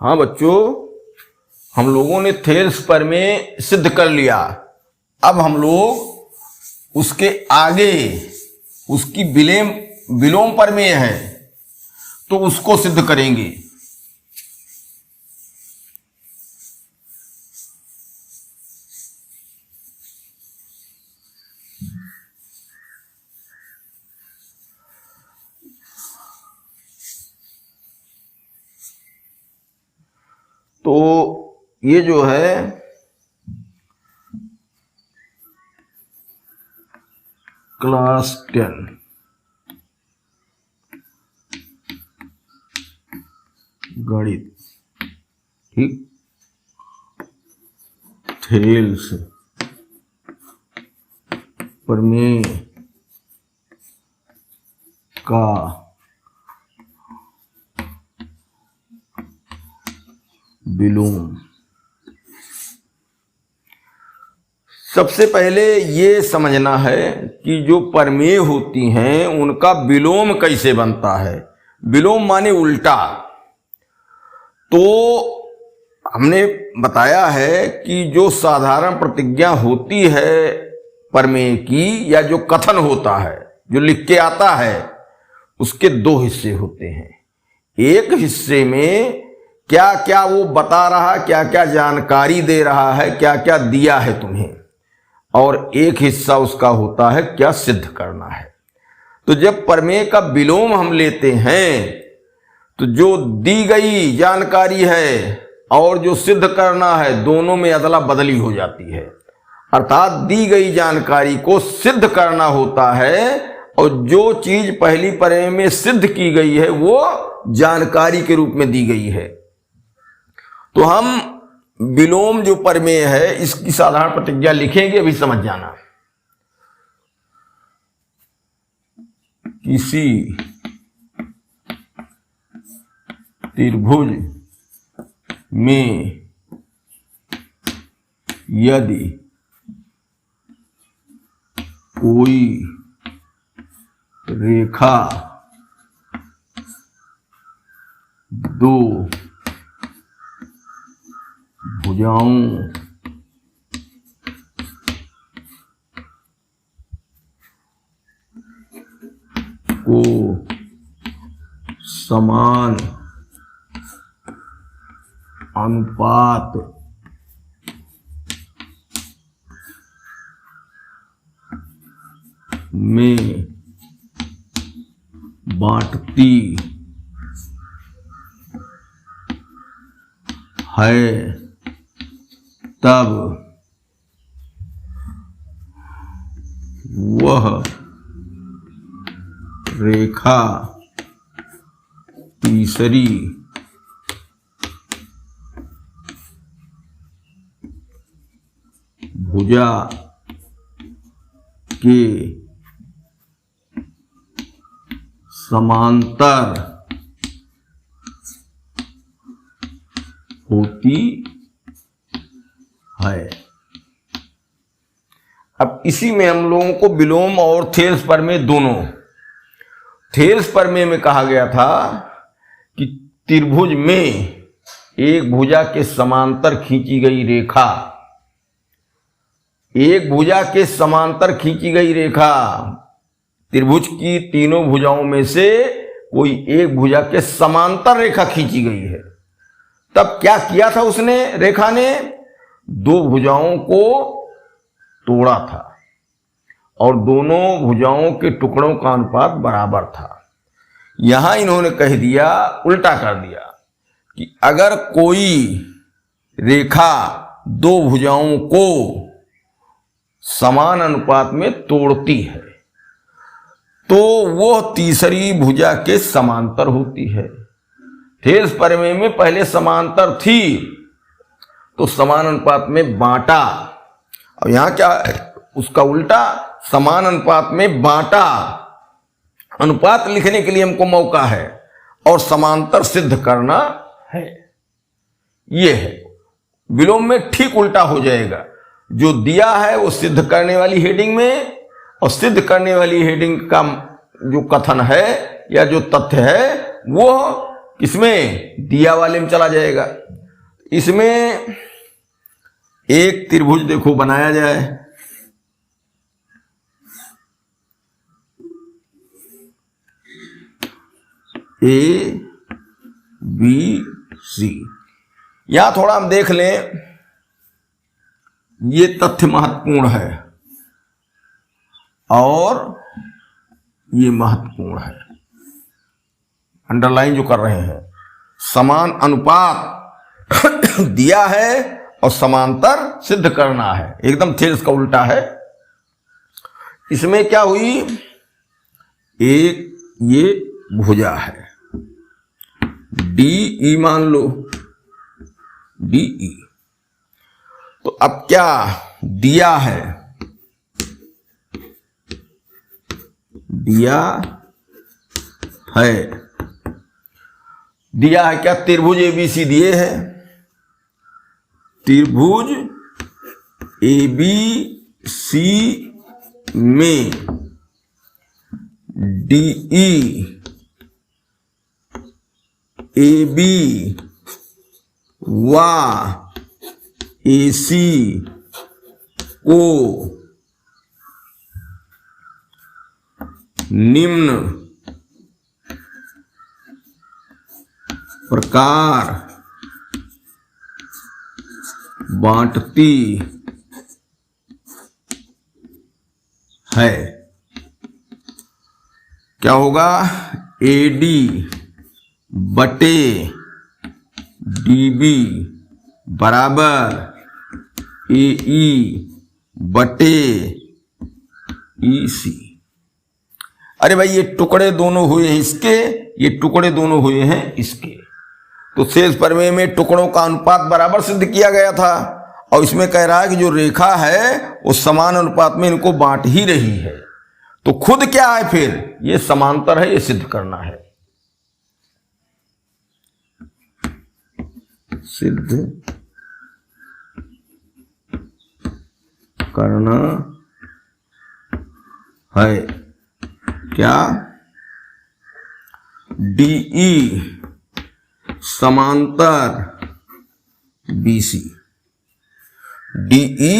हाँ बच्चों, हम लोगों ने थेल्स प्रमेय सिद्ध कर लिया। अब हम लोग उसके आगे उसकी विलोम प्रमेय है तो उसको सिद्ध करेंगे। तो ये जो है क्लास 10 गणित, ठीक, थेल्स प्रमेय का विलोम। सबसे पहले ये समझना है कि जो प्रमेय होती हैं उनका विलोम कैसे बनता है। विलोम माने उल्टा। तो हमने बताया है कि जो साधारण प्रतिज्ञा होती है प्रमेय की, या जो कथन होता है जो लिख के आता है, उसके दो हिस्से होते हैं। एक हिस्से में क्या क्या वो बता रहा, क्या क्या जानकारी दे रहा है, क्या क्या दिया है तुम्हें, और एक हिस्सा उसका होता है क्या सिद्ध करना है। तो जब प्रमेय का विलोम हम लेते हैं तो जो दी गई जानकारी है और जो सिद्ध करना है दोनों में अदला बदली हो जाती है। अर्थात दी गई जानकारी को सिद्ध करना होता है और जो चीज पहली प्रमेय में सिद्ध की गई है वो जानकारी के रूप में दी गई है। तो हम विलोम जो प्रमेय है इसकी साधारण प्रतिज्ञा लिखेंगे, अभी समझ जाना। किसी त्रिभुज में यदि कोई रेखा दो भुजाओं को समान अनुपात में बांटती है तब वह रेखा तीसरी भुजा के समांतर होती है। अब इसी में हम लोगों को विलोम और थेल्स प्रमेय दोनों। थेल्स प्रमेय में कहा गया था कि त्रिभुज में एक भुजा के समांतर खींची गई रेखा, एक भुजा के समांतर खींची गई रेखा, त्रिभुज की तीनों भुजाओं में से कोई एक भुजा के समांतर रेखा खींची गई है। तब क्या किया था उसने, रेखा ने दो भुजाओं को तोड़ा था और दोनों भुजाओं के टुकड़ों का अनुपात बराबर था। यहां इन्होंने कह दिया, उल्टा कर दिया कि अगर कोई रेखा दो भुजाओं को समान अनुपात में तोड़ती है तो वो तीसरी भुजा के समांतर होती है। थेल्स प्रमेय में पहले समांतर थी तो समान अनुपात में बांटा, और यहां क्या है, उसका उल्टा, समान अनुपात में बांटा। अनुपात लिखने के लिए हमको मौका है और समांतर सिद्ध करना है। यह है विलोम में ठीक उल्टा हो जाएगा। जो दिया है वो सिद्ध करने वाली हेडिंग में, और सिद्ध करने वाली हेडिंग का जो कथन है या जो तथ्य है वो किसमें? दिया वाले में चला जाएगा। इसमें एक त्रिभुज देखो बनाया जाए, ए बी सी। यहां थोड़ा हम देख लें, ये तथ्य महत्वपूर्ण है और ये महत्वपूर्ण है, अंडरलाइन जो कर रहे हैं। समान अनुपात दिया है और समांतर सिद्ध करना है, एकदम थेल्स का उल्टा है। इसमें क्या हुई, एक ये भुजा है डी ई, मान लो डी ई। तो अब क्या दिया है, दिया है क्या? त्रिभुज एबीसी दिए है, त्रिभुज एबीसी में डीई AB व AC को निम्न प्रकार बांटती है। क्या होगा? AD बटे DB बराबर AE बटे EC। अरे भाई, ये टुकड़े दोनों हुए हैं इसके, ये टुकड़े दोनों हुए हैं इसके। तो शेष प्रमेय में टुकड़ों का अनुपात बराबर सिद्ध किया गया था, और इसमें कह रहा है कि जो रेखा है वो समान अनुपात में इनको बांट ही रही है। तो खुद क्या है फिर? ये समांतर है, ये सिद्ध करना है, सिद्ध करना है। क्या? DE समांतर BC। DE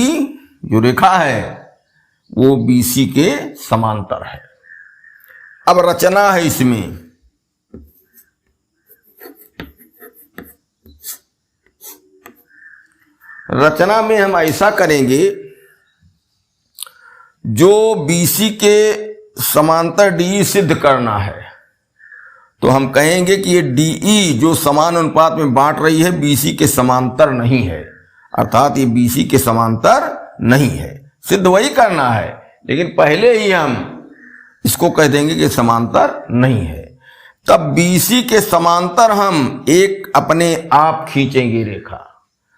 जो रेखा है वो BC के समांतर है। अब रचना है इसमें, रचना में हम ऐसा करेंगे, जो BC के समांतर DE सिद्ध करना है, तो हम कहेंगे कि ये DE जो समान अनुपात में बांट रही है BC के समांतर नहीं है, अर्थात ये BC के समांतर नहीं है। सिद्ध वही करना है, लेकिन पहले ही हम इसको कह देंगे कि समांतर नहीं है। तब BC के समांतर हम एक अपने आप खींचेंगे रेखा,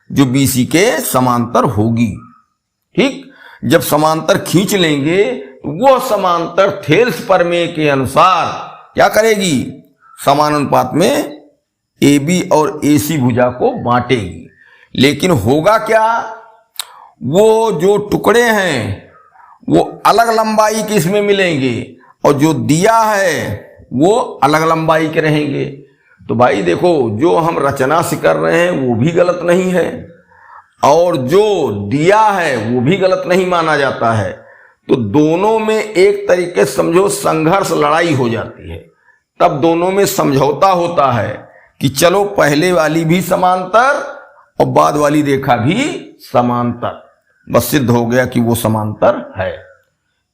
जो BC के समांतर होगी। ठीक, जब समांतर खींच लेंगे, वो समांतर थेल्स प्रमेय के अनुसार क्या करेगी? समान अनुपात में AB और AC भुजा को बांटेगी। लेकिन होगा क्या? वो जो टुकड़े हैं वो अलग लंबाई के इसमें मिलेंगे, और जो दिया है वो अलग लंबाई के रहेंगे। तो भाई देखो, जो हम रचना से कर रहे हैं वो भी गलत नहीं है, और जो दिया है वो भी गलत नहीं माना जाता है। तो दोनों में एक तरीके से समझो संघर्ष, लड़ाई हो जाती है। तब दोनों में समझौता होता है कि चलो पहले वाली भी समांतर और बाद वाली रेखा भी समांतर, बस सिद्ध हो गया कि वो समांतर है।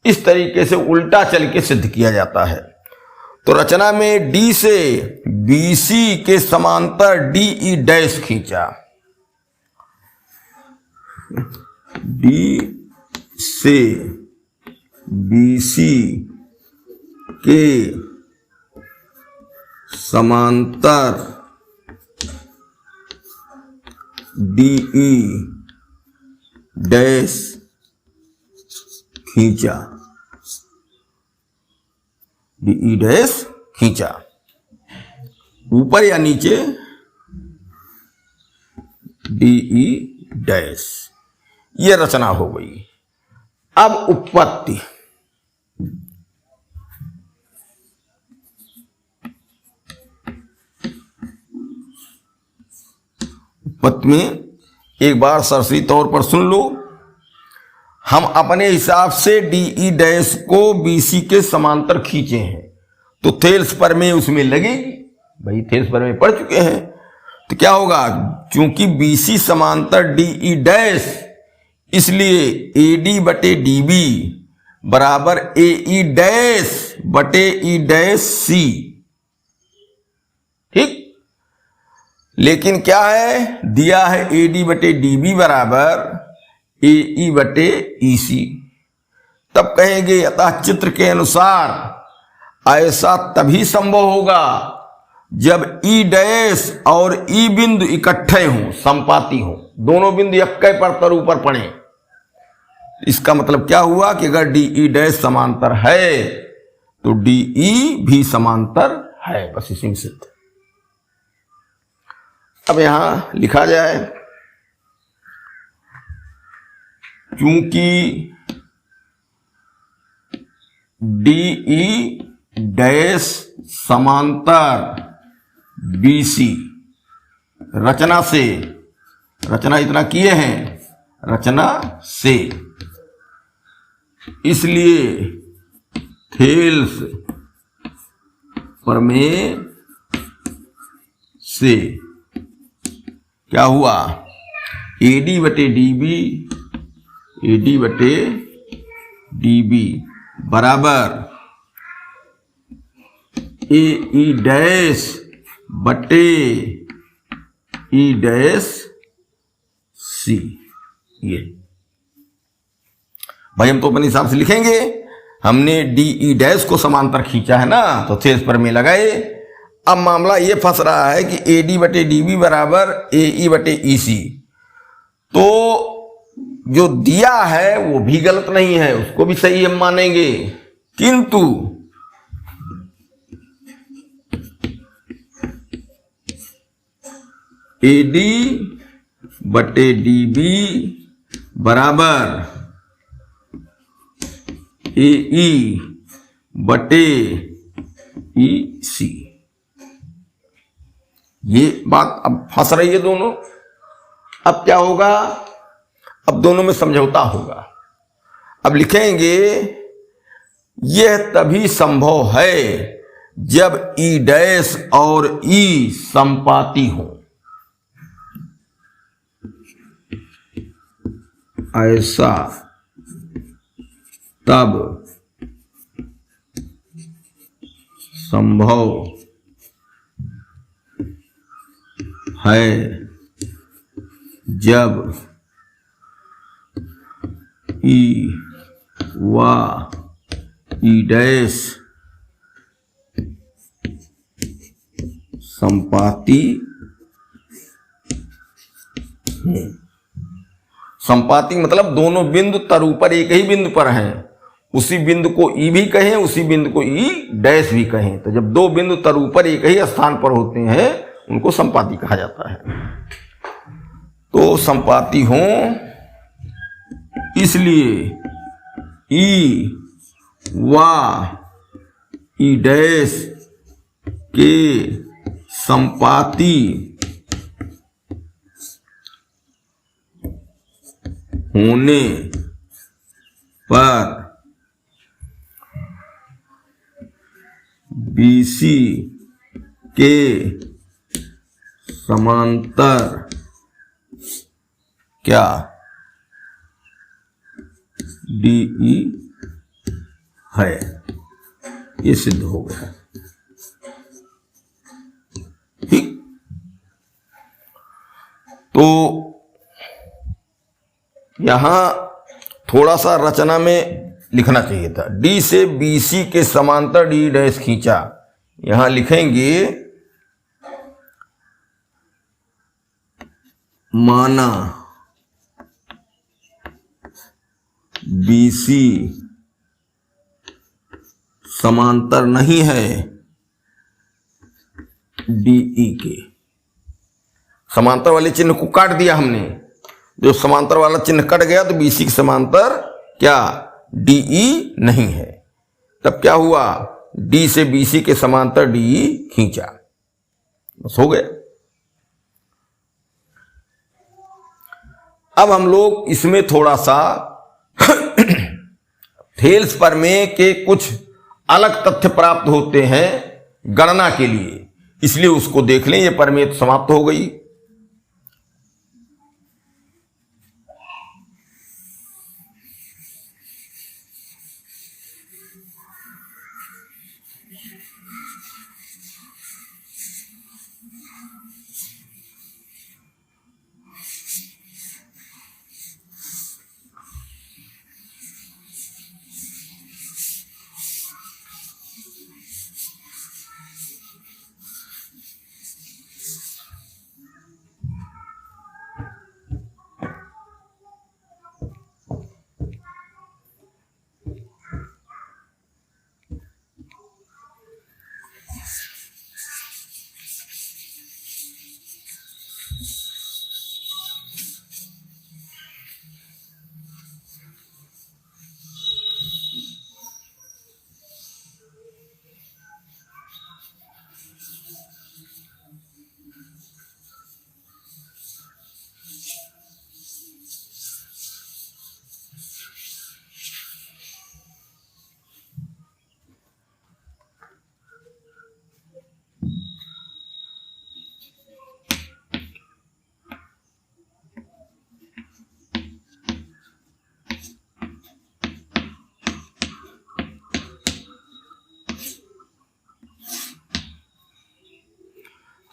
इस तरीके से उल्टा चल के सिद्ध किया जाता है। तो रचना में D से BC के समांतर DE डैश खींचा, D से BC के समांतर DE डैश खींचा, DE डैश खींचा। ऊपर या नीचे? DE dash. ये रचना हो गई। अब उत्पत्ति, पथ में एक बार सरसरी तौर पर सुन लो। हम अपने हिसाब से DE डैश को BC के समांतर खींचे हैं, तो थेल्स प्रमेय उसमें लगेगी। भाई थेल्स प्रमेय पढ़ चुके हैं, तो क्या होगा, क्योंकि BC समांतर DE डैश, इसलिए AD बटे DB बराबर AE डैश बटे E डैश C। ठीक, लेकिन क्या है, दिया है AD बटे DB बराबर AE बटे EC। तब कहेंगे अतः चित्र के अनुसार ऐसा तभी संभव होगा जब E डैश और E बिंदु इकट्ठे हों, संपाती हों, दोनों बिंदु इक्के पर तर ऊपर पड़े। इसका मतलब क्या हुआ कि अगर DE डैश समांतर है तो DE भी समांतर है। बस इसी में सिद्ध। अब यहां लिखा जाए, क्योंकि DE डैश समांतर BC रचना से, रचना इतना किए हैं, रचना से, इसलिए थेल्स प्रमेय से क्या हुआ, AD बटे DB बराबर AE डैश बटे E डैश C। ये भाई हम तो अपने हिसाब से लिखेंगे, हमने DE डैश को समांतर खींचा है ना, तो थेल्स प्रमेय लगाए। अब मामला ये फंस रहा है कि AD बटे DB बराबर AE बटे EC, तो जो दिया है वो भी गलत नहीं है, उसको भी सही हम मानेंगे, किंतु AD बटे DB बराबर AE बटे EC। ये बात अब फंस रही है दोनों। अब क्या होगा, अब दोनों में समझौता होगा। अब लिखेंगे यह तभी संभव है जब E डैश और E संपाती हो। ऐसा तब संभव है जब E व E डैश संपाती हैं। संपाती मतलब दोनों बिंदु तर ऊपर एक ही बिंदु पर हैं, उसी बिंदु को E भी कहें, उसी बिंदु को E डैश भी कहें। तो जब दो बिंदु तर ऊपर एक ही स्थान पर होते हैं उनको संपाती कहा जाता है। तो संपाती हों इसलिए E व E डैश के संपाती होने पर BC के समांतर क्या DE है, ये सिद्ध हो गया। ठीक, तो यहां थोड़ा सा रचना में लिखना चाहिए था। D से BC के समांतर D डैश खींचा, यहां लिखेंगे माना BC समांतर नहीं है DE के। समांतर वाले चिन्ह को काट दिया हमने, जो समांतर वाला चिन्ह कट गया तो BC के समांतर क्या DE नहीं है। तब क्या हुआ, D से BC के समांतर DE खींचा, बस हो गया। अब हम लोग इसमें थोड़ा सा थेल्स प्रमेय के कुछ अलग तथ्य प्राप्त होते हैं गणना के लिए, इसलिए उसको देख लें। ये प्रमेय तो समाप्त हो गई।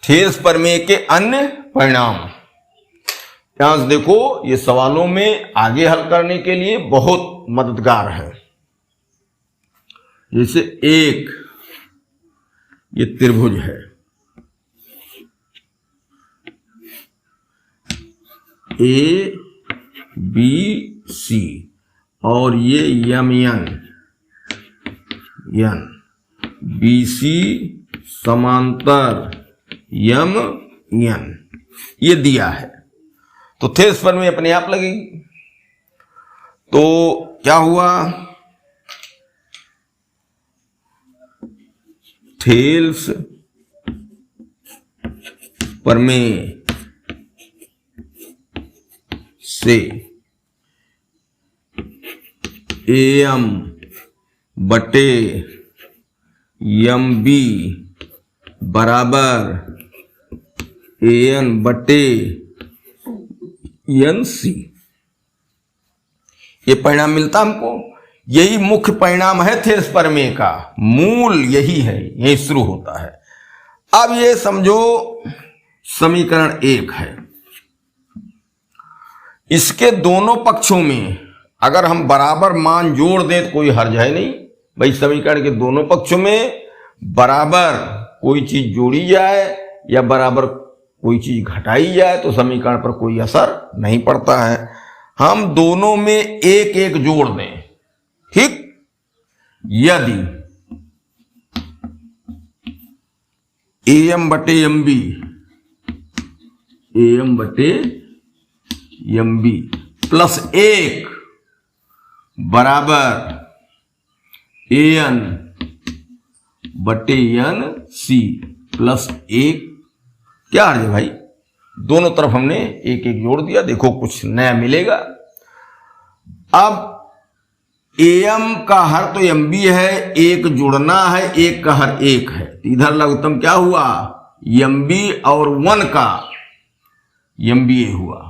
थेल्स प्रमेय के अन्य परिणाम। यहां से देखो, ये सवालों में आगे हल करने के लिए बहुत मददगार है। जैसे एक ये त्रिभुज है, ए बी सी, और ये यम एन बी सी समांतर यम एन, ये दिया है। तो थेल्स प्रमेय अपने आप लगेगी। तो क्या हुआ, थेल्स प्रमेय से एम बटे यम बी बराबर एन बटे एन सी, ये परिणाम मिलता हमको। यही मुख्य परिणाम है थेल्स प्रमेय का, मूल यही है, यही शुरू होता है। अब ये समझो समीकरण 1 है, इसके दोनों पक्षों में अगर हम बराबर मान जोड़ दें तो कोई हर्ज है नहीं। भाई समीकरण के दोनों पक्षों में बराबर कोई चीज जोड़ी जाए या बराबर कोई चीज घटाई जाए तो समीकरण पर कोई असर नहीं पड़ता है। हम दोनों में एक एक जोड़ दें, ठीक। यदि एम बटे एम बी प्लस 1 बराबर एन बटे एन सी प्लस 1, क्या है भाई, दोनों तरफ हमने एक एक जोड़ दिया। देखो कुछ नया मिलेगा। अब एम का हर तो एम बी है, एक जुड़ना है, एक का हर 1 है, इधर लघुत्तम क्या हुआ, एम बी और 1 का एम बी ए हुआ।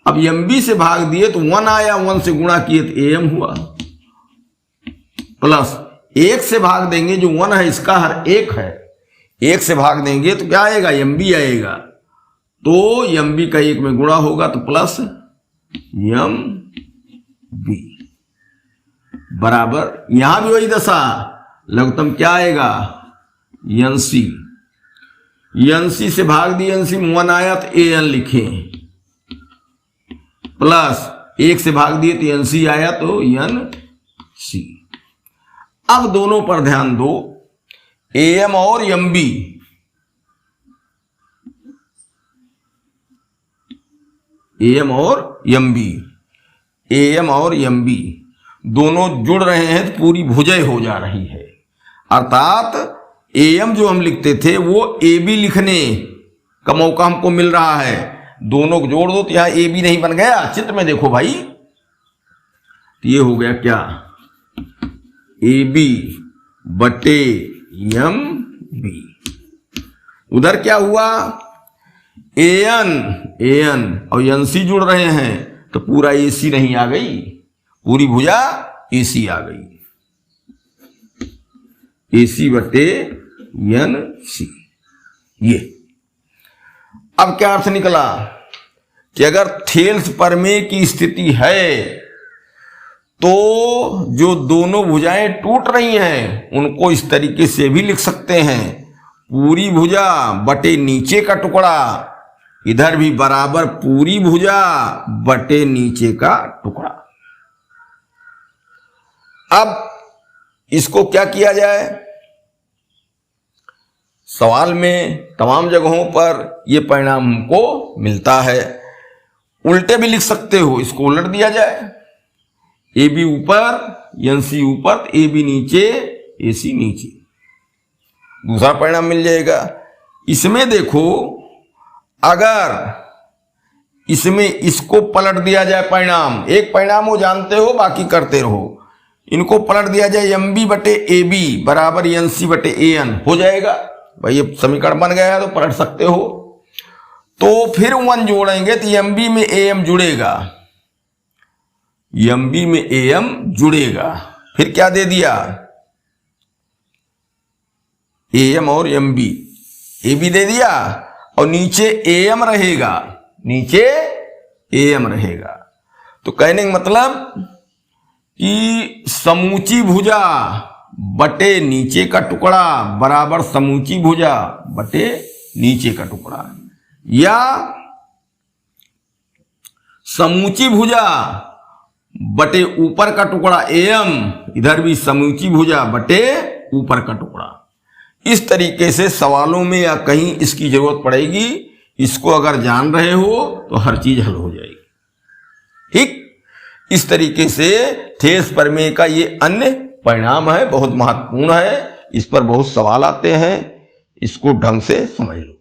अब एम बी से भाग दिए तो 1 आया, 1 से गुणा किए तो एम हुआ, प्लस 1 से भाग देंगे, जो 1 है इसका हर 1 है, 1 से भाग देंगे तो क्या आएगा, एम बी आएगा। तो एम बी का 1 में गुणा होगा तो प्लस एम बी बराबर, यहां भी वही दशा, लघुत्तम क्या आएगा, एन सी। एन सी से भाग दिए, एन सी 1 आया तो ए एन लिखे, प्लस 1 से भाग दिए तो एन सी आया तो एन सी। अब दोनों पर ध्यान दो, एम और एम बी, एम और एम बी दोनों जुड़ रहे हैं तो पूरी भुजय हो जा रही है। अर्थात एम जो हम लिखते थे वो ए बी लिखने का मौका हमको मिल रहा है, दोनों को जोड़ दो तो यहां ए बी नहीं बन गया, चित्र में देखो भाई, तो ये हो गया क्या, ए बी बटे एम बी। उधर क्या हुआ, ए एन और एन सी जुड़ रहे हैं तो पूरा ए सी नहीं आ गई, पूरी भुजा ए सी आ गई, ए सी बटे एन सी। ये अब क्या अर्थ निकला कि अगर थेल्स प्रमेय की स्थिति है तो जो दोनों भुजाएं टूट रही हैं उनको इस तरीके से भी लिख सकते हैं, पूरी भुजा बटे नीचे का टुकड़ा, इधर भी बराबर पूरी भुजा बटे नीचे का टुकड़ा। अब इसको क्या किया जाए, सवाल में तमाम जगहों पर यह परिणाम हमको मिलता है। उल्टे भी लिख सकते हो, इसको उलट दिया जाए, ए बी ऊपर एन सी ऊपर, ए बी नीचे ए सी नीचे, दूसरा परिणाम मिल जाएगा। इसमें देखो, अगर इसमें इसको पलट दिया जाए परिणाम, एक परिणाम वो जानते हो बाकी करते रहो, इनको पलट दिया जाए, एम बी बटे ए बी बराबर एन सी बटे ए एन हो जाएगा। भाई ये समीकरण बन गया है तो पलट सकते हो। तो फिर 1 जोड़ेंगे तो एम बी में ए एम जुड़ेगा, एम बी में ए एम जुड़ेगा, फिर क्या दे दिया, ए एम और एम बी, ए बी दे दिया और नीचे ए एम रहेगा, नीचे ए एम रहेगा। तो कहने का मतलब कि समूची भुजा बटे नीचे का टुकड़ा बराबर समूची भुजा बटे नीचे का टुकड़ा, या समूची भुजा बटे ऊपर का टुकड़ा एम, इधर भी समूची भुजा बटे ऊपर का टुकड़ा। इस तरीके से सवालों में या कहीं इसकी जरूरत पड़ेगी, इसको अगर जान रहे हो तो हर चीज हल हो जाएगी। ठीक, इस तरीके से थेल्स प्रमेय का ये अन्य परिणाम है, बहुत महत्वपूर्ण है, इस पर बहुत सवाल आते हैं, इसको ढंग से समझ लो।